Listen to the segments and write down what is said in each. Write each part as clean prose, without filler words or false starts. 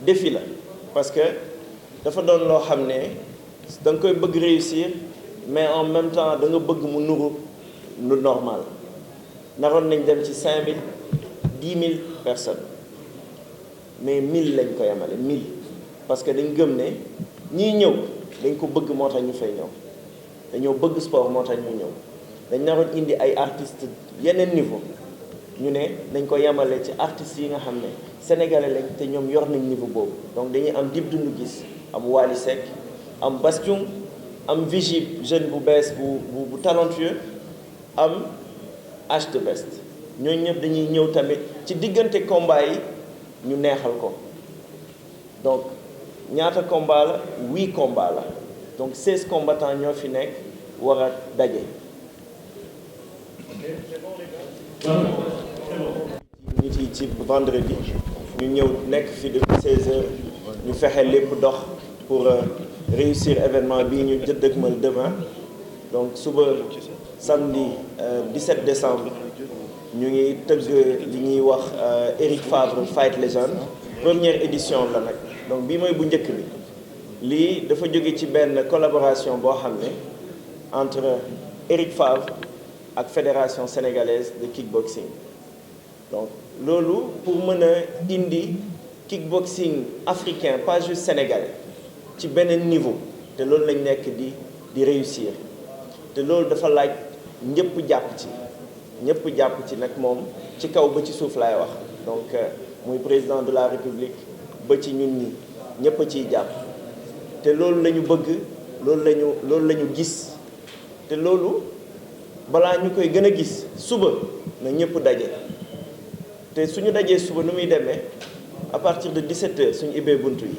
défi la parce que dafa doon loo xam ne da nga koy bëgg réussir mais en même temps da nga bëgg mu nuru lu normal naroon nañ dem ci 5000 10 000 personnes mais 1000 lañ ko yemale 1000 parce que dañ gëm ne ñii ñëw dañ ko bëgg moo tax ñu fay ñëw dañoo bëgg sport moo tax ñu ñëw dañ naroon indi ay artistes yeneen niveau ñu ne dañ ko yemale ci artistes yi nga xam ne sénégalais lañ te ñoom yor nañ niveau boobu donc dañuy am Dip Doundou Guiss am Wally Seck am Bass Thioung am Vigy jeune bu bees bu talentueux am H de Best ñooñu ñëpp dañuy ñëw tamit ci diggante combat yi ñu neexal ko donc ñaata combat la 8 combat la donc 16 combattants ñoo fi nekk war a daje. nit yi ci vendredi ñu ñëw nekk fi depuis 16 heures ñu fexe lépp dox pour réussir événement bii ñu dëgmal demain donc suba samedi 17 décembre ñu ngi tëgg li ñuy wax Eric Favre Fight Legend première édition la nag donc bii mooy bu njëkk bi lii dafa jóge ci benn collaboration boo xam ne entre Eric Favre ak fédération sénégalaise de kickboxing donc loolu pour mën a indi kickboxing africain pas juste sénégalais ci beneen niveau te loolu lañ nekk di réussir te loolu dafa laaj ñëpp jàpp ci nag moom ci kaw ba ci suuf laay wax donc muy président de la république ba ci ñun ñi ñëpp a ciy jàpp te loolu la ñu bëgg loolu la ñu gis te loolu balaa ñu koy gën a gis suba na ñëpp daje te suñu dajee suba nu muy demee à partir de 17h suñu ibbee buntu yi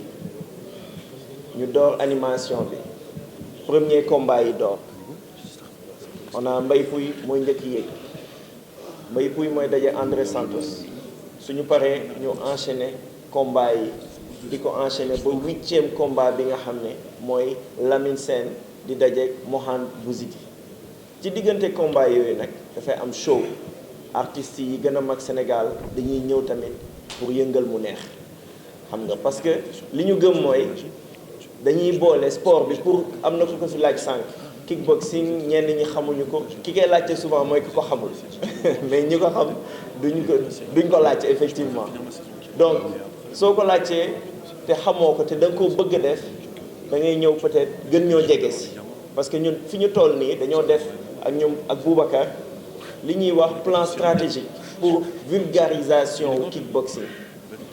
ñu door animation bi premier combat yi door on a Mbaye Pouy mooy njëkk yéeg Mbaye Pouy mooy daje André Santos suñu paree ñu enchaîner combat yi di ko enchaîner ba 8e combat bi nga xam ne mooy Lamine Sène di daje Mohan Bouzidi ci diggante combat yooyu nag dafay am show artistes yi gën a mag Sénégal dañuy ñëw tamit pour yëngal mu neex xam nga parce que li ñu gëm mooy dañuy boole sport bi pour am na ku ko fi laaj sànq kickboxing ñenn ñi xamuñu ko ki koy laajte souvent mooy ki ko xamul mais ñi ko xam duñ ko laajte effectivement donc soo ko laajtee te xamoo ko te da nga koo bëgg a def da ngay ñëw peut-être gën ñoo jege si parce que ñun fi ñu toll nii dañoo def ak ñoom ak Boubacar li ñuy wax plan stratégique pour vulgarisation wu kickboxing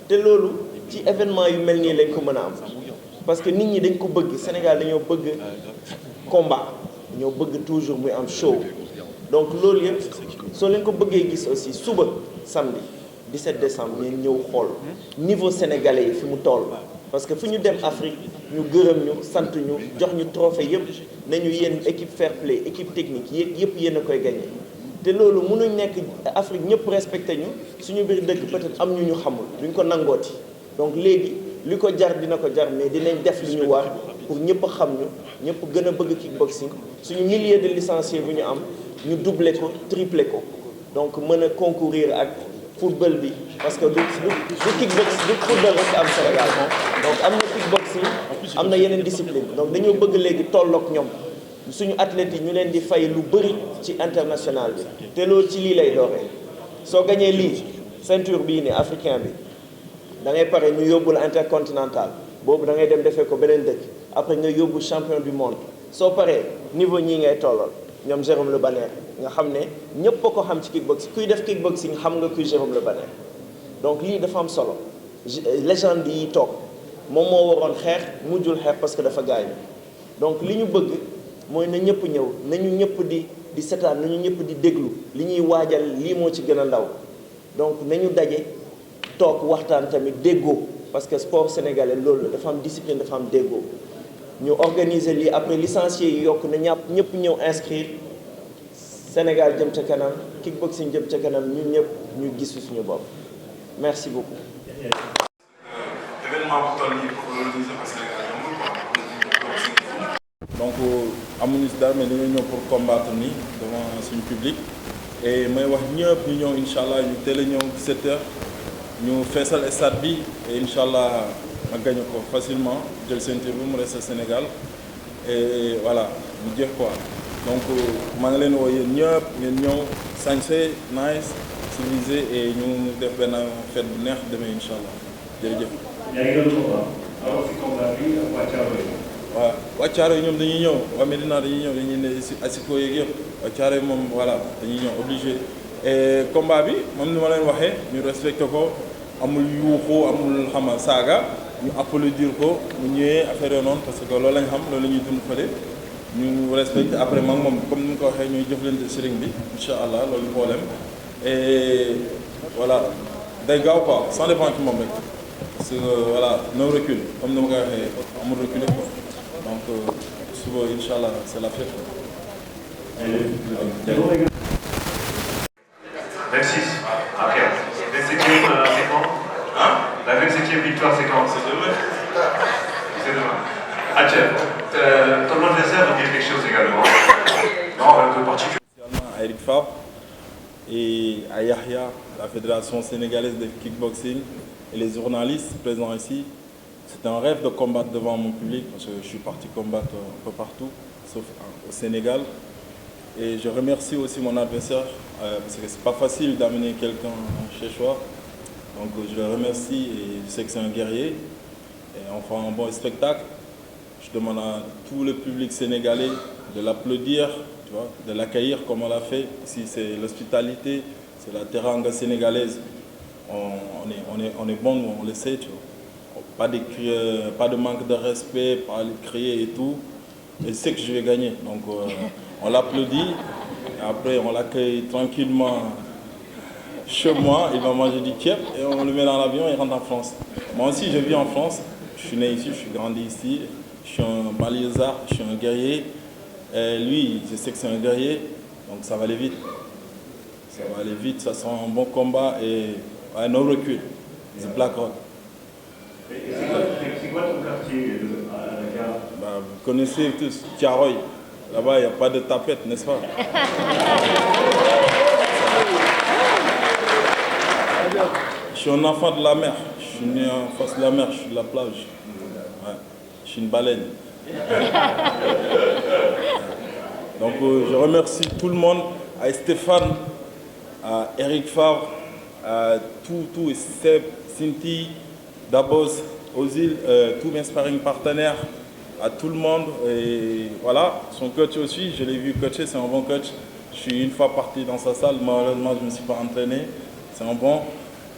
te loolu ci événement yu mel nii lañ ko mën a am parce que nit ñi dañ ko bëgg Sénégal dañoo bëgg combat dañoo bëgg toujours muy am show donc loolu yëpp soo leen ko bëggee gis aussi suba samedi 17 décembre ngeen ñëw xool niveau sénégalais yi fi mu toll parce que fu ñu dem Afrique ñu gërëm ñu sant ñu jox ñu trophée yëpp nañu yéen équipe fair play équipe technique yëpp yéen a koy gagné te loolu mënuñ nekk Afrique ñëpp respecté ñu suñu biir dëkk peut-être am ñu xamul duñ ko nangooti donc léegi li ko jar dina ko jar mais dinañ def li ñu war pour ñëpp xam ñu ñëpp gën a bëgg kickboxing suñu milliers de licenciés bu ñu am ñu doubler ko tripler ko donc mën a concourir ak football bi parce que du kickbox du football rek am Sénégal donc am na kickboxing am na yeneen discipline donc dañoo bëgg léegi tolloog ñoom suñu athlètes yi ñu leen di fay lu bëri ci international bi te loolu ci lii lay dooree soo gañee lii ceinture bii ni africain bi da ngay pare ñu yóbbu la intercontinental boobu da ngay dem defee ko beneen dëkk après nga yóbbu champion du monde soo paree niveau ñii ngay tollool ñoom Jérôme Le Banner nga xam ne ñëpp a ko xam ci kickboxing kuy def kickboxing xam nga kuy Jérôme Le Banner donc lii dafa am solo légende yi toog moom moo waroon xeex mujjul xeex parce que dafa gaañu donc li ñu bëgg mooy na ñëpp ñëw nañu ñëpp di seetaan nañu ñëpp di déglu li ñuy waajal lii moo ci gën a ndaw donc nañu daje toog waxtaan tamit déggoo parce que sport sénégalais loolu dafa am discipline dafa am déggoo ñu organiser lii après licenciés yi yokk na ñëpp ñëw inscrire Sénégal jëm ca kanam kickboxing jëm ca kanam ñun ñëpp ñu gis suñu bopp merci beaucoup. donc amuñu si dara mais dañoo ñëw pour combattre nii devant suñu public et may wax ñëpp ñu ñëw incha allah ñu teel a ñëw 17h ñu feesal stade bi et incha allah ma gagné ko facilement jël ceinture bi mu reste Sénégal et voilà mu jeex quoi donc maa ngi leen woo yéen ñëpp ngeen ñëw sañse nice civilisé et ñu def benn fête bu neex demee incha allah jërëjëf. yaa ngi doon combat alors si combat bi ak waa Thiaroye. waaw waa Thiaroye ñoom dañuy ñëw waa Médina dañuy ñëw dañuy ne si asiko yeeg yëpp waa Thiaroye moom voilà dañuy ñëw obligé et combat bi moom ni ma leen waxee ñu respecté ko amul yuuxu amul xama saaga ñu applaudir ko mu ñëwee affaire yoo noonu parce que loolu lañ xam loolu la ñuy dund fële ñu respecté après mag moom comme ni nga ko waxee ñuy jëflante sëriñ bi incha allah loolu problème et voilà day gaaw quoi sans dépendre ci moom rek parce que voilà no recul comme ni ma ko waxee amul reculer quoi donc suba incha allah c'est la fête. 26. Ok. 27e, c'est quand? Hein? La 27e victoire, c'est quand? C'est demain. C'est demain. Adjel, ton adversaire veut dire quelque chose également. Non, un peu particulier. Spécialement à Eric Favre et à Yahya, la Fédération sénégalaise de kickboxing et les journalistes présents ici. C'était un rêve de combattre devant mon public parce que je suis parti combattre un peu partout, sauf au Sénégal. Et je remercie aussi mon adversaire parce que c'est pas facile d'amener quelqu'un chez soi. Donc je le remercie et je sais que c'est un guerrier. Et on fera un bon spectacle. Je demande à tout le public sénégalais de l'applaudir, tu vois, de l'accueillir comme on l'a fait. Ici c'est l'hospitalité, c'est la teranga sénégalaise. On est bon, on le sait, tu vois. Pas de manque de respect, pas de crier et tout. Et je sais que je vais gagner. Donc on l'applaudit. Et après on l'accueille tranquillement chez moi. Il va manger du tiep et on le met dans l'avion et il rentre en France. Moi aussi je vis en France. Je suis né ici, je suis grandi ici. Je suis un banlieusard, je suis un guerrier. Et lui, je sais que c'est un guerrier. Donc ça va aller vite. Ça va aller vite, ça sera un bon combat et ouais, no recul. C'est Black Rock. C'est quoi ton quartier à la gare? Bah, vous connaissez tous Thiaroye. Là-bas, il n'y a pas de tapette, n'est-ce pas? Je suis un enfant de la mer. Je suis né en face de la mer, je suis de la plage. Ouais. Je suis une baleine. Donc je remercie tout le monde, à Stéphane, à Eric Favre, à tout, et Seb, Cinti, Dabos, Ozil, tous mes sparring partenaires, à tout le monde. Et voilà, son coach aussi, je l'ai vu coacher, c'est un bon coach. Je suis une fois parti dans sa salle, malheureusement je ne me suis pas entraîné, c'est un bon.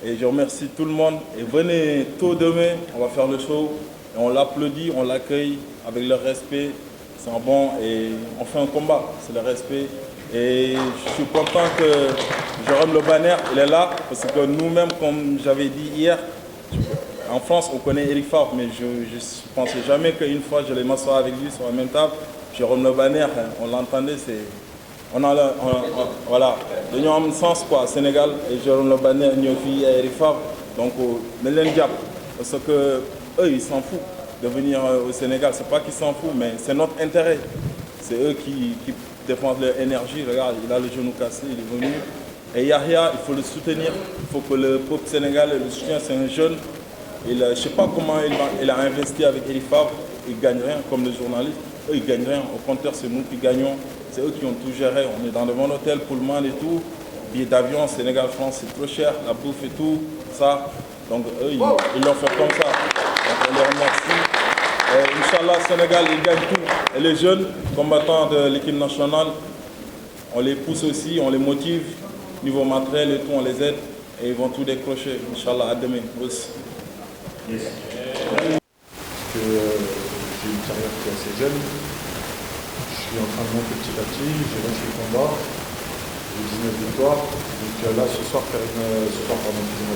Et je remercie tout le monde. Et venez tôt demain, on va faire le show. Et on l'applaudit, on l'accueille avec le respect. C'est un bon et on fait un combat, c'est le respect. Et je suis content que Jérôme Le Banner, il est là, parce que nous-mêmes, comme j'avais dit hier, en France, on connaît Eric Favre, mais je ne pensais jamais qu'une fois, je vais m'asseoir avec lui sur la même table. Jérôme Le Banner, on l'entendait, voilà, nous avons un sens quoi, Sénégal, et Jérôme Le Banner, Nyofi et Eric Favre. Donc, ne les diable, parce que eux, ils s'en foutent de venir au Sénégal. C'est pas qu'ils s'en foutent, mais c'est notre intérêt. C'est eux qui dépensent leur énergie. Regarde, il a le genou cassé, il est venu. Et Yahya, il faut le soutenir. Il faut que le peuple sénégalais le soutienne. C'est un jeune. Je ne sais pas comment il a investi avec Eric Favre. Il ne gagne rien, comme les journalistes. Eux, ils ne gagnent rien. Au contraire, c'est nous qui gagnons. C'est eux qui ont tout géré. On est dans le bon hôtel, Pullman et tout. Billets d'avion, Sénégal-France, c'est trop cher. La bouffe et tout, ça. Donc eux, ils l'ont fait comme ça. Donc on les remercie. Inch'Allah, Sénégal, ils gagnent tout. Et les jeunes combattants de l'équipe nationale, on les pousse aussi, on les motive. Niveau matériel et tout, on les aide. Et ils vont tout décrocher. Inch'Allah, à demain. Yes. J'ai une carrière qui est assez jeune. Je suis en train de monter petit à petit. J'ai 28 combats. J'ai 19 victoires. Donc là,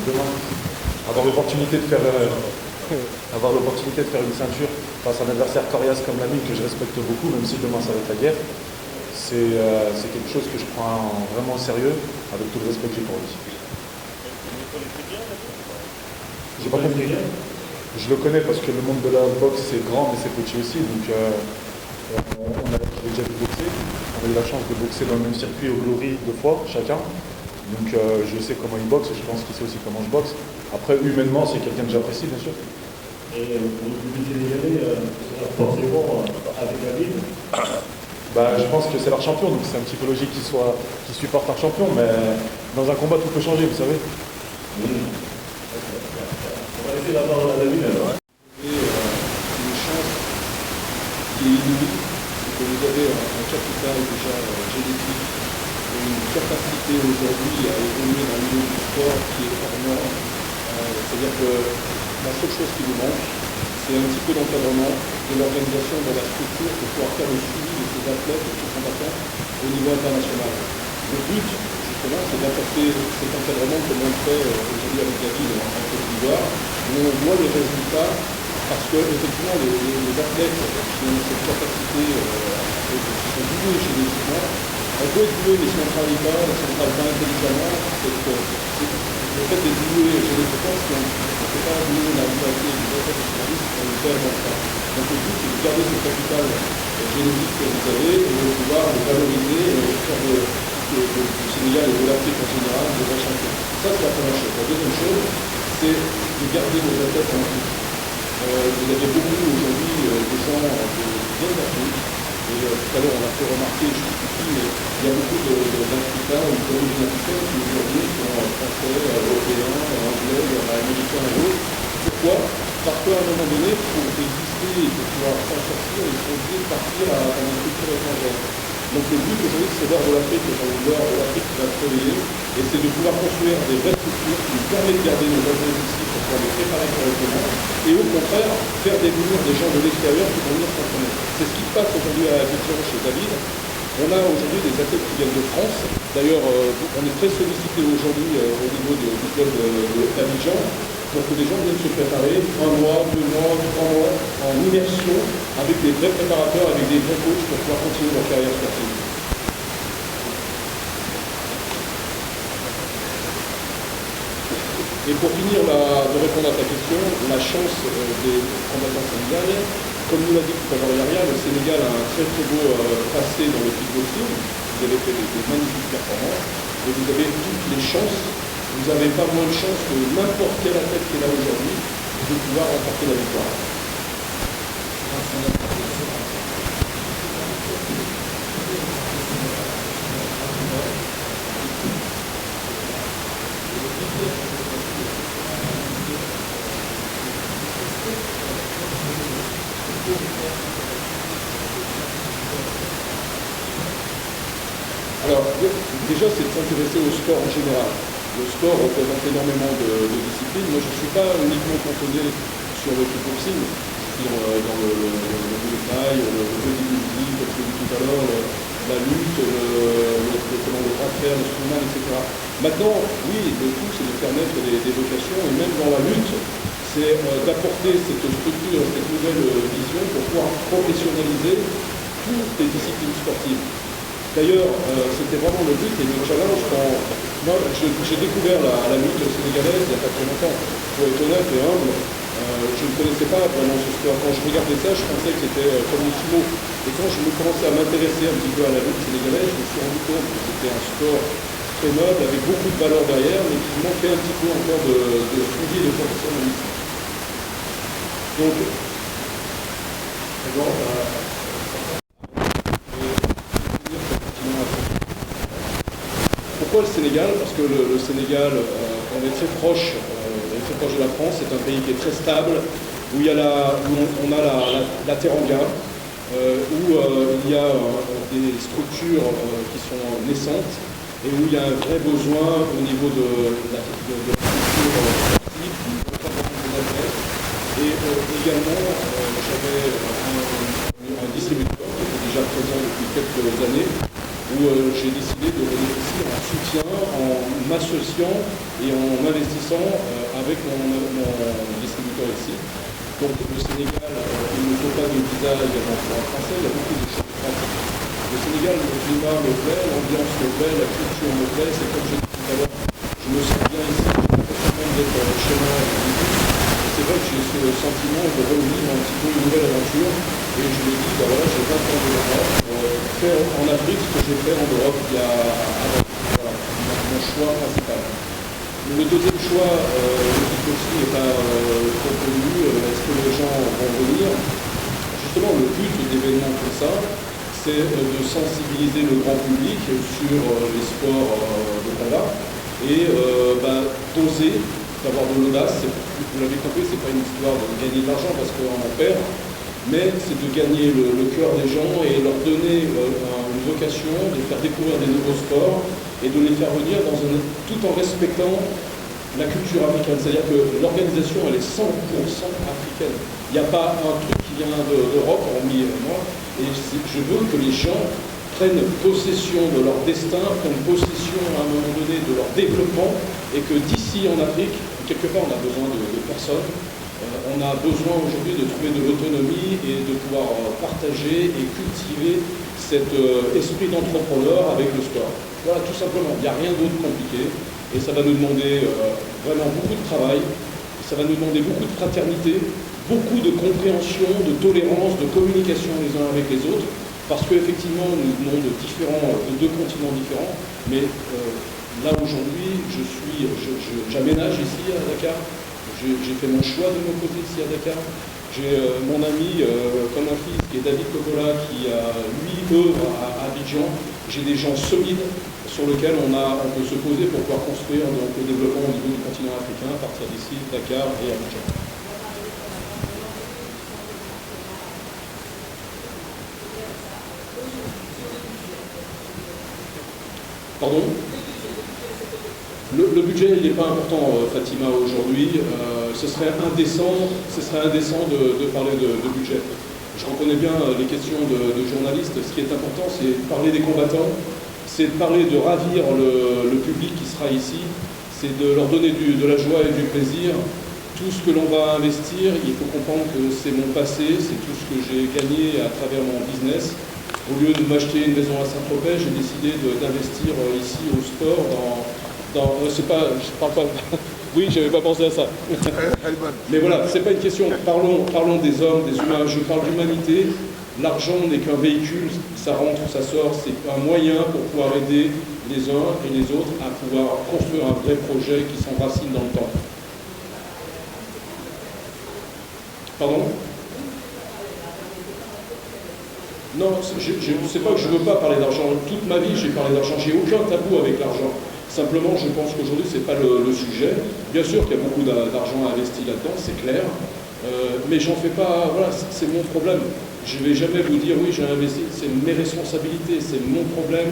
demain, avoir l'opportunité de faire une ceinture face à un adversaire coriace comme l'ami que je respecte beaucoup, même si demain ça va être la guerre, c'est quelque chose que je prends vraiment au sérieux, avec tout le respect que j'ai pour lui. J'ai pas compris. Je le connais parce que le monde de la boxe c'est grand mais c'est petit aussi, donc on a déjà vu boxer. On a eu la chance de boxer dans le même circuit au Glory 2 fois chacun. Donc je sais comment il boxe et je pense qu'il sait aussi comment je boxe. Après, humainement, c'est quelqu'un que j'apprécie, bien sûr. Et pour le public sénégalais, forcément avec la ville. Je pense que c'est leur champion, donc c'est un petit peu logique qu'ils supportent leur champion, mais dans un combat tout peut changer, vous savez. On va laisser la parole à la ville alors. Une chance qui est inouïe, c'est que vous avez un capital déjà génétique et une capacité aujourd'hui à évoluer dans le milieu du sport qui est hors norme. C'est-à-dire que la seule chose qui vous manque, c'est un petit peu d'encadrement, de l'organisation, de la structure pour pouvoir faire le suivi de ces athlètes et de ces combattants au niveau international. Le but, justement, c'est d'apporter cet encadrement comme on le fait aujourd'hui avec la ville en Côte d'Ivoire, où on voit les résultats, parce que effectivement les athlètes qui ont cette capacité, qui sont doués génétiquement, on peut être doué, mais si on ne travaille pas, si on ne travaille pas intelligemment, le fait d'être doué génétiquement, si on ne peut pas donner la liberté du professionnalisme, on ne perd pas. Donc le but, c'est de garder ce capital génétique que vous avez et de pouvoir le valoriser et faire du Sénégal et de l'Afrique en général des vrais champions. Ça, c'est la première chose. La deuxième chose, c'est de garder nos athlètes en Afrique. Vous avez beaucoup aujourd'hui des gens de bien d'Afrique. Et tout à l'heure, on a fait remarquer, je ne sais plus qui, mais il y a beaucoup d'Africains ou d'origine africaine qui aujourd'hui sont français, européens, anglais, américains et autres. Pourquoi? Parce qu'à un moment donné, pour exister et pour pouvoir s'en sortir, ils sont obligés de partir dans une structure étrangère. Donc le but aujourd'hui, c'est l'heure de l'Afrique, l'heure de l'Afrique qui va se réveiller, et c'est de pouvoir construire des vraies structures qui nous permettent de garder nos athlètes ici pour pouvoir les préparer correctement, et au contraire, faire venir des gens de l'extérieur qui vont venir s'entraîner. C'est ce qui se passe aujourd'hui à Abidjan chez David. On a aujourd'hui des athlètes qui viennent de France. D'ailleurs, on est très sollicité aujourd'hui au niveau du club d'Abidjan pour que les gens viennent se préparer 1 mois, 2 mois, 3 mois en immersion avec des vrais préparateurs, avec des vrais coachs pour pouvoir continuer leur carrière sportive. Et pour finir de répondre à ta question, la chance des combattants sénégalais, comme nous l'a dit tout à l'heure Yaria, le Sénégal a un très très beau passé dans le kickboxing. Vous avez fait des magnifiques performances et vous avez toutes les chances. Vous n'avez pas moins de chance que n'importe quel athlète qui est là aujourd'hui de pouvoir remporter la victoire. Alors, déjà, c'est de s'intéresser au sport en général. Le sport représente énormément de disciplines. Moi, je ne suis pas uniquement cantonné sur le kickboxing. Je suis dans le Muay Thai, le bodybuilding, comme je l'ai dit tout à l'heure, la lutte, le bras de fer, le strongman, etc. Maintenant, oui, le tout, c'est de faire naître des vocations. Et même dans la lutte, c'est d'apporter cette structure, cette nouvelle vision pour pouvoir professionnaliser toutes les disciplines sportives. D'ailleurs, c'était vraiment le but et le challenge quand moi j'ai découvert la lutte sénégalaise il n'y a pas très longtemps. Pour être honnête et humble, je ne connaissais pas vraiment ce sport. Quand je regardais ça, je pensais que c'était comme le sumo. Et quand je me commençais à m'intéresser un petit peu à la lutte sénégalaise, je me suis rendu compte que c'était un sport très noble, avec beaucoup de valeur derrière, mais qui manquait un petit peu encore de suivi et de professionnalisme. Donc, c'est bon, pourquoi le Sénégal? Parce que le Sénégal, on est très proche de la France, c'est un pays qui est très stable, où, on a la Teranga, où il y a des structures qui sont naissantes et où il y a un vrai besoin au niveau de la structure sportive, des athlètes. Et également, j'avais un distributeur qui était déjà présent depuis quelques années, où j'ai décidé de venir ici en soutien, en m'associant et en investissant avec mon distributeur ici. Donc le Sénégal, il ne faut pas de visa également pour un Français, il y a beaucoup de choses pratiques. Le Sénégal, le climat me plaît, l'ambiance me plaît, la culture me plaît, c'est comme je disais tout à l'heure, je me sens bien ici, je suis content d'être chez moi. C'est vrai que j'ai ce sentiment de revivre un petit peu une nouvelle aventure et je me dis, voilà, j'ai 20 ans de l'Europe, faire en Afrique ce que j'ai fait en Europe il y a voilà, mon choix principal. Le deuxième choix, le kickboxing n'est pas trop connu, que les gens vont venir. Justement, le but d'événements comme ça, c'est de sensibiliser le grand public sur les sports de combat et d'oser, d'avoir de l'audace. Vous l'avez compris, c'est pas une histoire de gagner de l'argent parce qu'on en perd, mais c'est de gagner le cœur des gens et leur donner une vocation, de faire découvrir des nouveaux sports et de les faire venir tout en respectant la culture africaine. C'est-à-dire que l'organisation, elle est 100% africaine. Il n'y a pas un truc qui vient d'Europe, hormis moi, et je veux que les gens prennent possession de leur destin, prennent possession à un moment donné de leur développement, et que d'ici en Afrique, quelque part on a besoin de personnes, on a besoin aujourd'hui de trouver de l'autonomie et de pouvoir partager et cultiver cet esprit d'entrepreneur avec le sport. Voilà, tout simplement, il n'y a rien d'autre compliqué, et ça va nous demander vraiment beaucoup de travail, ça va nous demander beaucoup de fraternité, beaucoup de compréhension, de tolérance, de communication les uns avec les autres, parce qu'effectivement, nous venons de deux continents différents, mais là aujourd'hui, j'aménage ici à Dakar, j'ai fait mon choix de mon côté ici à Dakar, j'ai mon ami comme un fils qui est David Kokola, qui a 8 œuvres à Abidjan, j'ai des gens solides sur lesquels on peut se poser pour pouvoir construire donc, le développement au niveau du continent africain à partir d'ici, Dakar et Abidjan. Pardon ? Le budget, il n'est pas important, Fatima, aujourd'hui. Ce serait indécent de parler de budget. Je reconnais bien les questions de journalistes. Ce qui est important, c'est de parler des combattants, c'est de parler de ravir le public qui sera ici, c'est de leur donner de la joie et du plaisir. Tout ce que l'on va investir, il faut comprendre que c'est mon passé, c'est tout ce que j'ai gagné à travers mon business. Au lieu de m'acheter une maison à Saint-Tropez, j'ai décidé d'investir ici au sport je parle pas. Oui, j'avais pas pensé à ça. Mais voilà, c'est pas une question. Parlons des hommes, des humains. Je parle d'humanité. L'argent n'est qu'un véhicule, ça rentre, ça sort. C'est un moyen pour pouvoir aider les uns et les autres à pouvoir construire un vrai projet qui s'enracine dans le temps. Pardon ? Non, c'est pas que je ne veux pas parler d'argent. Toute ma vie, j'ai parlé d'argent. J'ai aucun tabou avec l'argent. Simplement, je pense qu'aujourd'hui, ce n'est pas le sujet. Bien sûr qu'il y a beaucoup d'argent investi là-dedans, c'est clair. Mais j'en fais pas... Voilà, c'est mon problème. Je ne vais jamais vous dire, oui, j'ai investi. C'est mes responsabilités, c'est mon problème.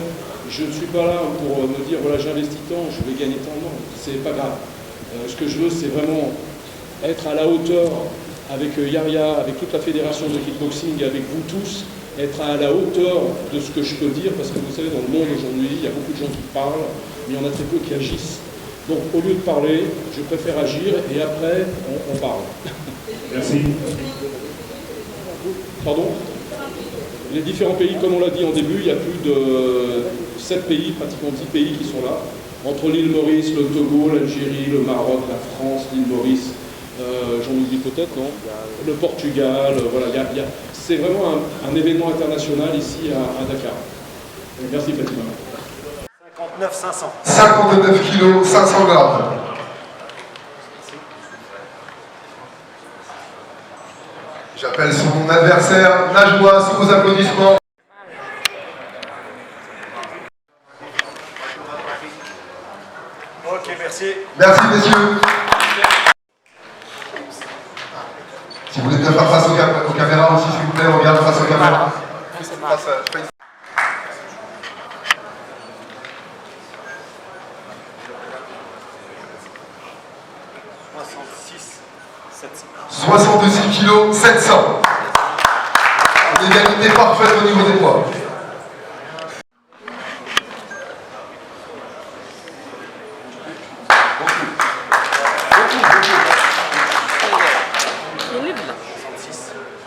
Je ne suis pas là pour me dire, voilà, j'ai investi tant, je vais gagner tant. Non, c'est pas grave. Ce que je veux, c'est vraiment être à la hauteur avec Yaria, avec toute la fédération de kickboxing, avec vous tous, être à la hauteur de ce que je peux dire, parce que vous savez, dans le monde aujourd'hui, il y a beaucoup de gens qui parlent, mais il y en a très peu qui agissent. Donc, au lieu de parler, je préfère agir, et après, on parle. Merci. Pardon ? Les différents pays, comme on l'a dit en début, il y a plus de 7 pays, pratiquement 10 pays qui sont là, entre l'île Maurice, le Togo, l'Algérie, le Maroc, la France, l'île Maurice, j'en oublie peut-être, non ? Le Portugal, voilà, c'est vraiment un événement international ici à Dakar. Merci Fatima. 59 500. 59 kilos, 500 grammes. J'appelle son adversaire, Najwa, sous vos applaudissements. Ok, merci. Merci messieurs. Si vous voulez bien faire face aux caméras aussi, s'il vous plaît, regarde face aux caméras. « 66 kg 700. Une égalité parfaite au niveau des poids.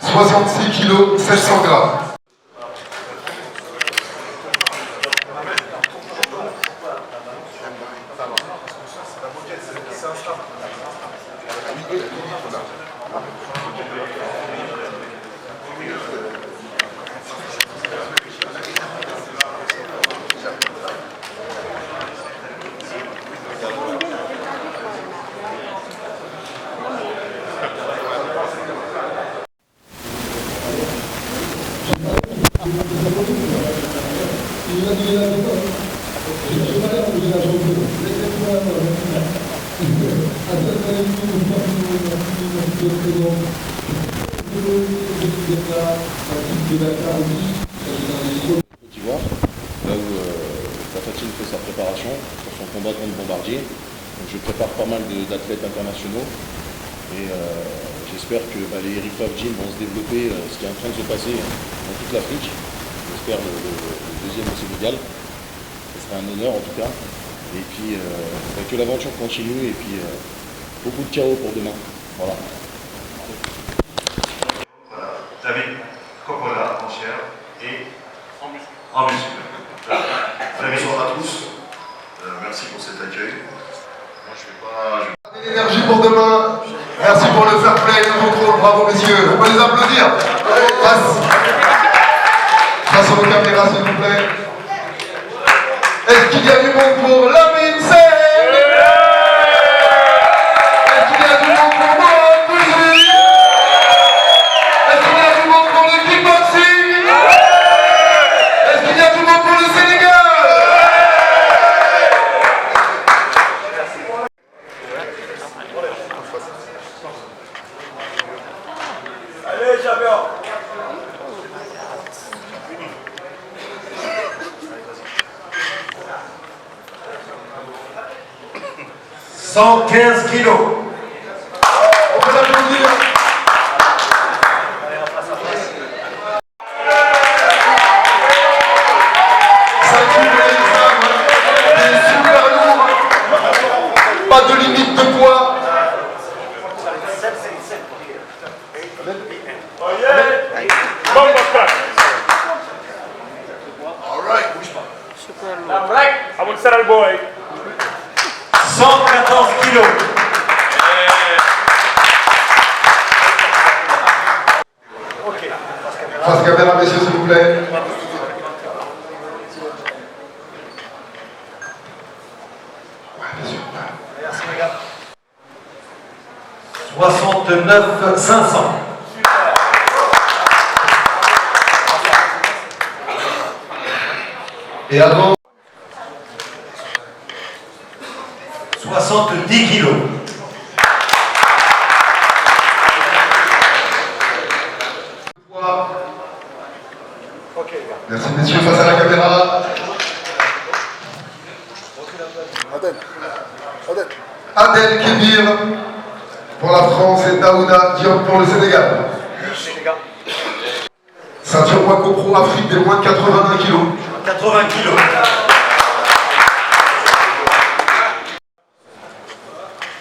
« 66 kg 700 grammes. Côte d'Ivoire, là où Tafatine fait sa préparation pour son combat contre Bombardier. Donc je prépare pas mal d'athlètes internationaux et j'espère que les Eric Favjin vont se développer, ce qui est en train de se passer dans toute l'Afrique. J'espère le deuxième au Sénégal. Ce sera un honneur en tout cas. Et puis que l'aventure continue et puis beaucoup de chaos pour demain. Voilà. David Coppola en chair et en muscle. Bonsoir à tous. Merci pour cet accueil. Moi, je fais pas. L'énergie pour demain. Merci pour le fair play, le contrôle. Bravo, messieurs. On peut les applaudir. Face aux caméras, s'il vous plaît. Est-ce qu'il y a du monde pour Lamine Sey? Est-ce qu'il y a du monde pour Mohamed Bouhri? Est-ce qu'il y a du monde pour le kickboxing? Est-ce qu'il y a du monde pour le Sénégal? Allez, champion. « 115 kilos. » On peut l'applaudir. Ça tue les femmes, des super lourds. Pas de limite de poids. Alright, bouge pas. I will settle boy. 114 kilos. Face caméra, messieurs, s'il vous plaît. Ouais, bien sûr. Merci, les gars. 69 500. Et avant. 70 kilos. Merci messieurs, face à la caméra. Adel Kébir pour la France et Daouda Diop pour le Sénégal. Ceinture Waco Pro Afrique des moins de 81 kilos. 80 kilos.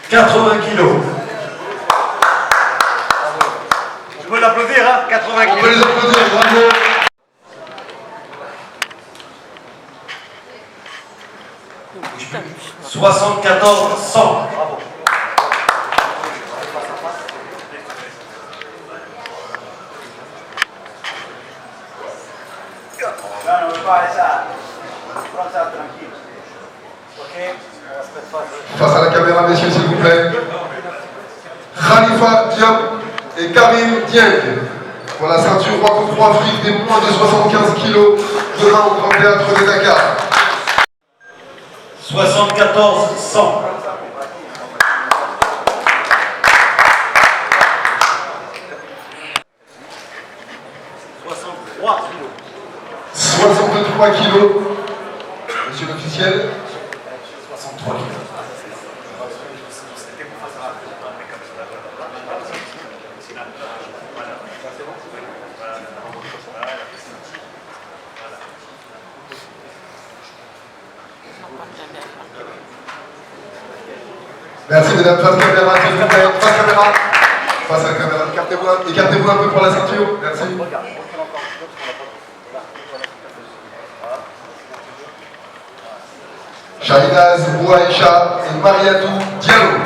80 kilos. Je peux l'applaudir, hein? 80 kilos. On peut les applaudir, bravo. « 74 100. » Bravo. Face à la caméra, messieurs, s'il vous plaît. Khalifa Diop et Karim Dieng pour la ceinture Waco Pro Afrique des moins de 75 kilos demain au Grand Théâtre de Dakar. 74 100. « 63 kilos. Monsieur l'officiel. 63 kilos. Merci mesdames, face caméra, s'il vous plaît. Face caméra. Face à la caméra. Écartez-vous un peu pour la ceinture. Merci. Shahinaz Bouaïcha et Mariatou Diallo.